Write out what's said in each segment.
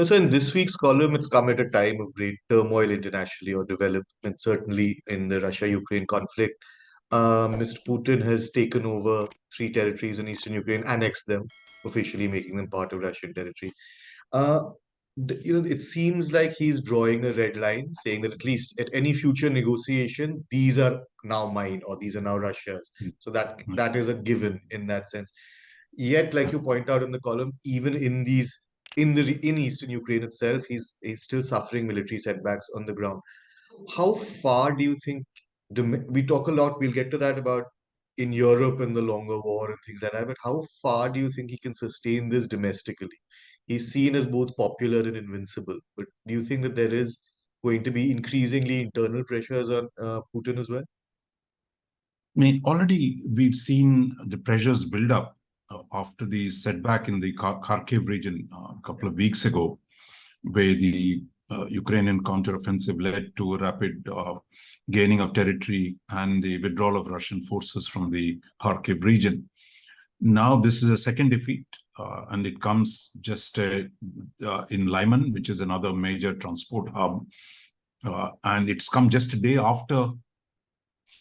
So in this week's column, it's come at a time of great turmoil internationally or development, certainly in the Russia-Ukraine conflict. Mr. Putin has taken over three territories in eastern Ukraine, annexed them, officially making them part of Russian territory. Uh, it seems like he's drawing a red line, saying that at least at any future negotiation, these are now mine or these are now Russia's. So that is a given in that sense. Yet, like you point out in the column, even in eastern Ukraine itself, he's still suffering military setbacks on the ground. How far do you think we talk a lot, we'll get to that about in Europe and the longer war and things like that, but how far do you think he can sustain this domestically? He's seen as both popular and invincible, but do you think that there is going to be increasingly internal pressures on Putin as well? I mean, already we've seen the pressures build up after the setback in the Kharkiv region a couple of weeks ago, where the Ukrainian counteroffensive led to a rapid gaining of territory and the withdrawal of Russian forces from the Kharkiv region. Now this is a second defeat, and it comes just in Lyman, which is another major transport hub, and it's come just a day after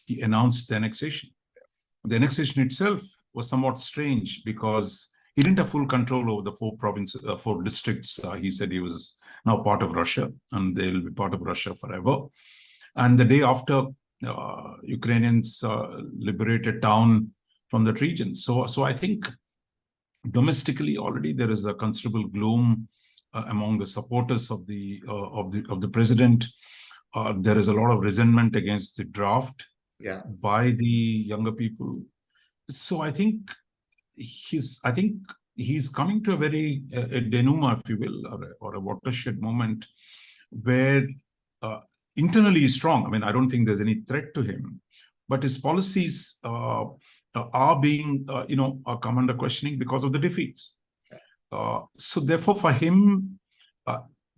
he announced the annexation. The annexation itself was somewhat strange because he didn't have full control over the four districts. He said he was now part of Russia and they will be part of Russia forever. And the day after, Ukrainians liberated town from that region. So I think domestically already there is a considerable gloom among the supporters of the president. There is a lot of resentment against the draft by the younger people. So I think he's coming to a very denouement, if you will, or a watershed moment where internally he's strong. I mean, I don't think there's any threat to him, but his policies are being, come under questioning because of the defeats. So therefore, for him,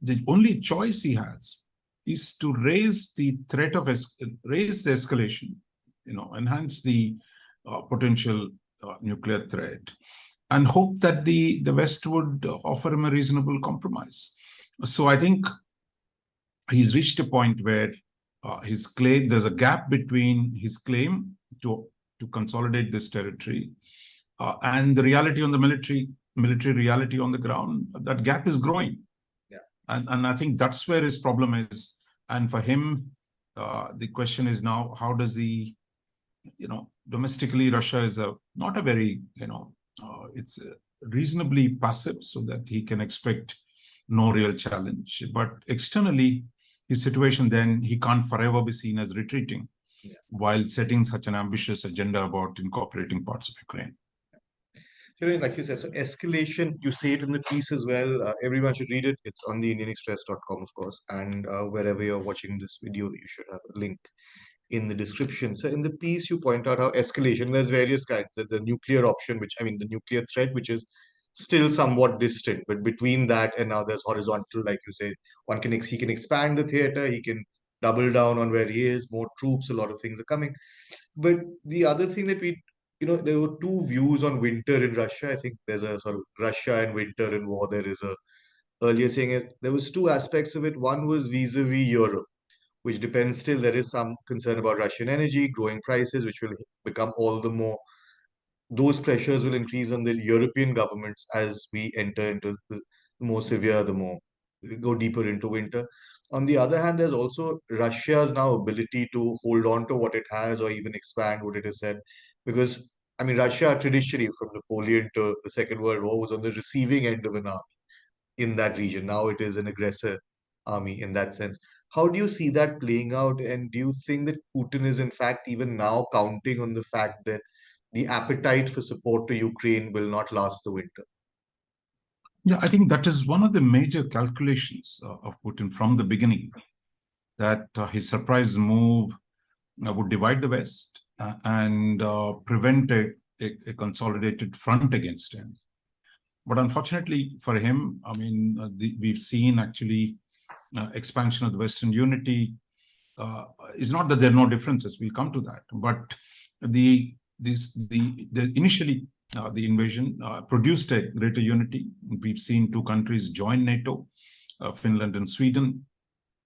the only choice he has is to raise the threat of raise the escalation, enhance the potential nuclear threat, and hope that the West would offer him a reasonable compromise. So I think he's reached a point where his claim, there's a gap between his claim to consolidate this territory and the reality on the military reality on the ground. That gap is growing. And I think that's where his problem is. And for him, the question is now, how does he, domestically, Russia is not a very, it's reasonably passive so that he can expect no real challenge. But externally, his situation then, he can't forever be seen as retreating while setting such an ambitious agenda about incorporating parts of Ukraine. Like you said, so escalation, you say it in the piece as well. Everyone should read it. It's on the IndianExpress.com, of course. And wherever you're watching this video, you should have a link in the description. So in the piece, you point out how escalation, there's various kinds. The nuclear option, the nuclear threat, which is still somewhat distant. But between that and now there's horizontal, like you say, he can expand the theater, he can double down on where he is, more troops, a lot of things are coming. But the other thing that there were two views on winter in Russia. I think there's a sort of Russia and winter in war. There is a earlier saying it. There was two aspects of it. One was vis-a-vis Europe, which depends still. There is some concern about Russian energy, growing prices, which will become all the more. Those pressures will increase on the European governments as we enter into the more severe, the more go deeper into winter. On the other hand, there's also Russia's now ability to hold on to what it has or even expand what it has said. Because, I mean, Russia traditionally, from Napoleon to the Second World War, was on the receiving end of an army in that region. Now it is an aggressor army in that sense. How do you see that playing out? And do you think that Putin is, in fact, even now counting on the fact that the appetite for support to Ukraine will not last the winter? Yeah, I think that is one of the major calculations of Putin from the beginning, that his surprise move would divide the West and prevent a consolidated front against him. But unfortunately for him, I mean, we've seen actually expansion of the Western unity. It's not that there are no differences, we'll come to that. But initially the invasion produced a greater unity. We've seen two countries join NATO, Finland and Sweden,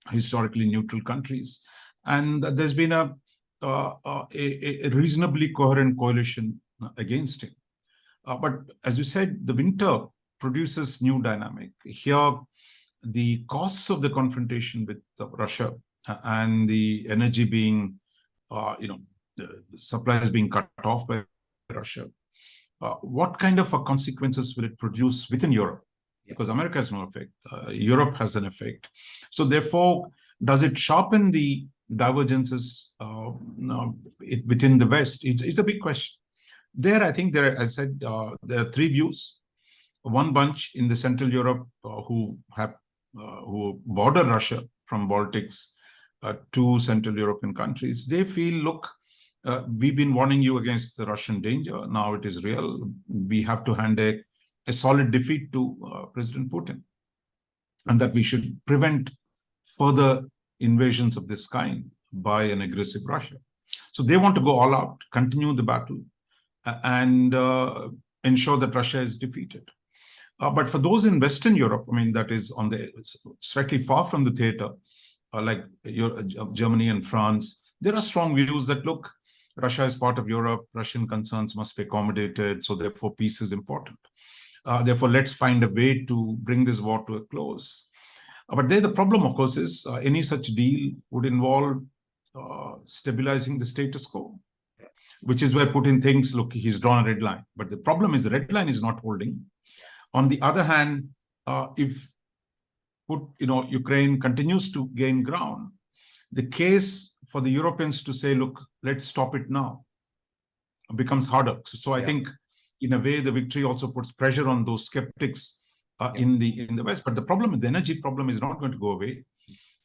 historically neutral countries. And there's been a reasonably coherent coalition against him. But as you said, the winter produces new dynamic. Here, the costs of the confrontation with Russia and the energy being, the supplies being cut off by Russia. What kind of consequences will it produce within Europe? Because America has no effect. Europe has an effect. So therefore, does it sharpen the divergences within the West? It's a big question. There, I think there, as I said, there are three views. One bunch in the Central Europe who border Russia from Baltics to Central European countries, they feel, look, we've been warning you against the Russian danger. Now it is real. We have to hand a solid defeat to President Putin, and that we should prevent further invasions of this kind by an aggressive Russia. So they want to go all out, continue the battle, and ensure that Russia is defeated. But for those in Western Europe, I mean, that is on the slightly far from the theater, like Germany and France, there are strong views that, look, Russia is part of Europe, Russian concerns must be accommodated, so therefore peace is important. Therefore, let's find a way to bring this war to a close. But there, the problem, of course, is any such deal would involve stabilizing the status quo, which is where Putin thinks, look, he's drawn a red line. But the problem is the red line is not holding. On the other hand, if Ukraine continues to gain ground, the case for the Europeans to say, look, let's stop it now, becomes harder. So I think, in a way, the victory also puts pressure on those skeptics in the West. But the problem, the energy problem, is not going to go away.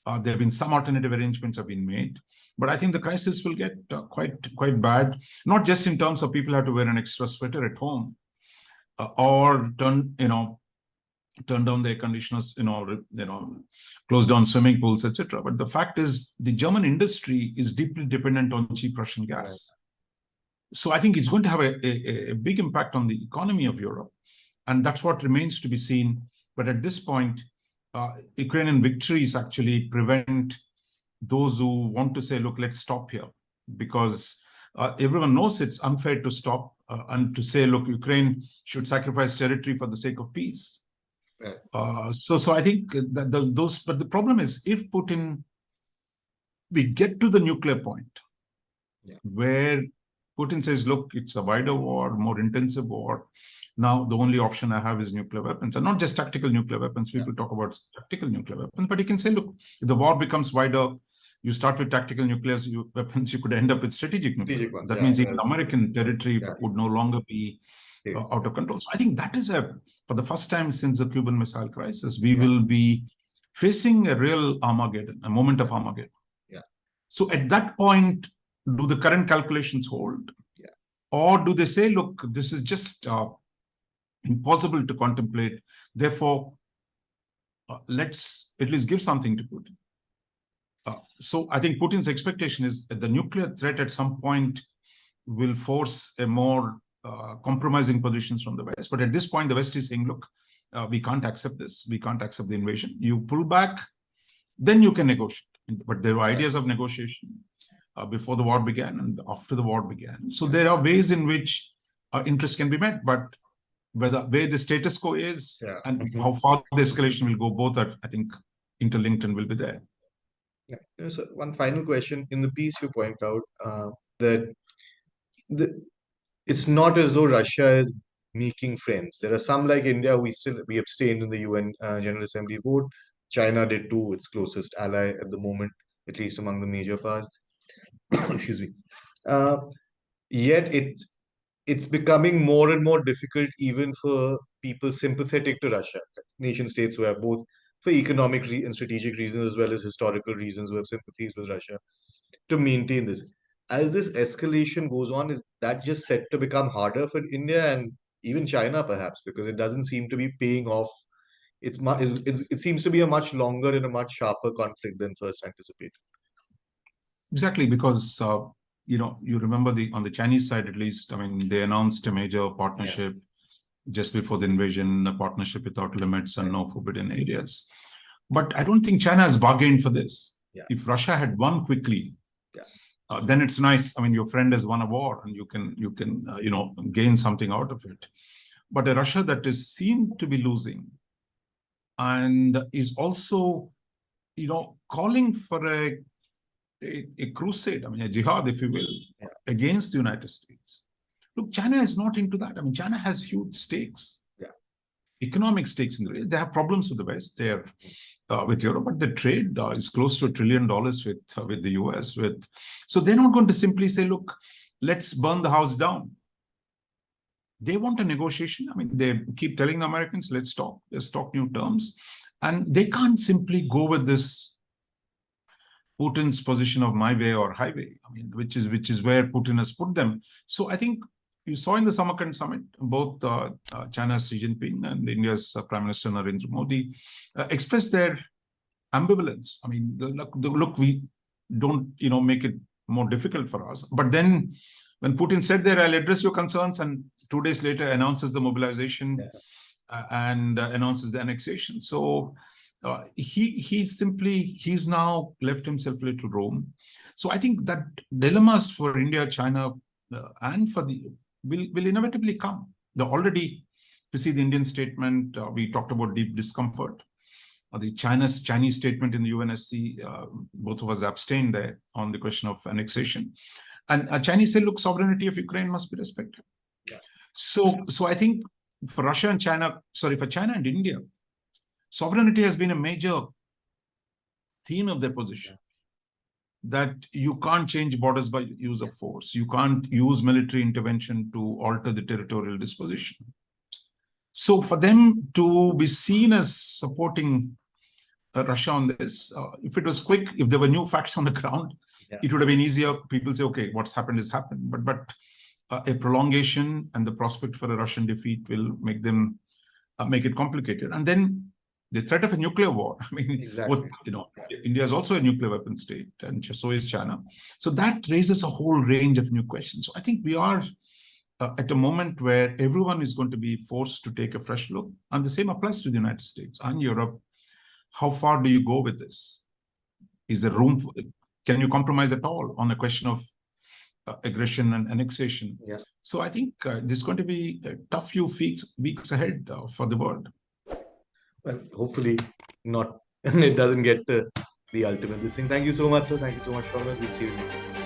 There have been some alternative arrangements have been made, but I think the crisis will get quite bad. Not just in terms of people have to wear an extra sweater at home, or turn down the air conditioners, close down swimming pools, etc. But the fact is, the German industry is deeply dependent on cheap Russian gas. So I think it's going to have a big impact on the economy of Europe, and that's what remains to be seen. But at this point, Ukrainian victories actually prevent those who want to say, look, let's stop here, because everyone knows it's unfair to stop and to say, look, Ukraine should sacrifice territory for the sake of peace. Right. So I think that but the problem is, if we get to the nuclear point, where Putin says, look, it's a wider war, more intensive war. Now the only option I have is nuclear weapons, and not just tactical nuclear weapons. People talk about tactical nuclear weapons, but he can say, look, if the war becomes wider, you start with tactical nuclear weapons, you could end up with strategic nuclear weapons. That means even American territory would no longer be out of control. So I think that is for the first time since the Cuban Missile Crisis, we will be facing a real Armageddon, a moment of Armageddon. So at that point, do the current calculations hold? Or do they say, look, this is just impossible to contemplate, therefore, let's at least give something to Putin. So I think Putin's expectation is that the nuclear threat at some point will force a more compromising positions from the West. But at this point, the West is saying, look, we can't accept this. We can't accept the invasion. You pull back, then you can negotiate. But there were ideas of negotiation before the war began and after the war began. So there are ways in which interest can be met, but where the status quo is and how far the escalation will go, both are, I think, interlinked and will be there. So one final question. In the piece, you point out that it's not as though Russia is making friends. There are some, like India, we abstained in the UN General Assembly vote. China did too, its closest ally at the moment, at least among the major powers. Excuse me. Yet it's becoming more and more difficult even for people sympathetic to Russia, nation states who have both, for economic and strategic reasons as well as historical reasons, who have sympathies with Russia, to maintain this. As this escalation goes on, is that just set to become harder for India and even China, perhaps, because it doesn't seem to be paying off? It seems to be a much longer and a much sharper conflict than first anticipated. Exactly, because you remember on the Chinese side, at least, I mean, they announced a major partnership just before the invasion, a partnership without limits and no forbidden areas. But I don't think China has bargained for this. If Russia had won quickly, then it's nice. I mean, your friend has won a war, and you can gain something out of it. But a Russia that is seen to be losing and is also, calling for a crusade, I mean, a jihad, if you will, against the United States. Look, China is not into that. I mean, China has huge stakes, economic stakes in the West. They have problems with the West. They're with Europe, but the trade is close to $1 trillion with the US. So they're not going to simply say, look, let's burn the house down. They want a negotiation. I mean, they keep telling the Americans, let's talk new terms. And they can't simply go with this Putin's position of my way or highway, I mean, which is where Putin has put them. So I think you saw in the Samarkand summit, both China's Xi Jinping and India's Prime Minister Narendra Modi expressed their ambivalence. I mean, look, we don't, make it more difficult for us. But then when Putin said there, I'll address your concerns, and 2 days later announces the mobilization and announces the annexation. So he's now left himself a little room. So I think that dilemmas for India, China, and for the will inevitably come. Already, you see the Indian statement, we talked about deep discomfort. The Chinese statement in the UNSC, both of us abstained there on the question of annexation. And Chinese say, look, sovereignty of Ukraine must be respected. So I think for China and India, sovereignty has been a major theme of their position. That you can't change borders by use of force. You can't use military intervention to alter the territorial disposition. So for them to be seen as supporting Russia on this, if it was quick, if there were new facts on the ground, it would have been easier. People say, okay, what's happened has happened. But a prolongation and the prospect for a Russian defeat will make it complicated. And then the threat of a nuclear war. I mean, India is also a nuclear weapon state, and so is China. So that raises a whole range of new questions. So I think we are at a moment where everyone is going to be forced to take a fresh look. And the same applies to the United States and Europe. How far do you go with this? Is there room for it? Can you compromise at all on a question of aggression and annexation? So I think there's going to be a tough few weeks ahead for the world. Well, hopefully not. It doesn't get to the ultimate this thing. Thank you so much, sir. Thank you so much, Shaunak. We'll see you next time.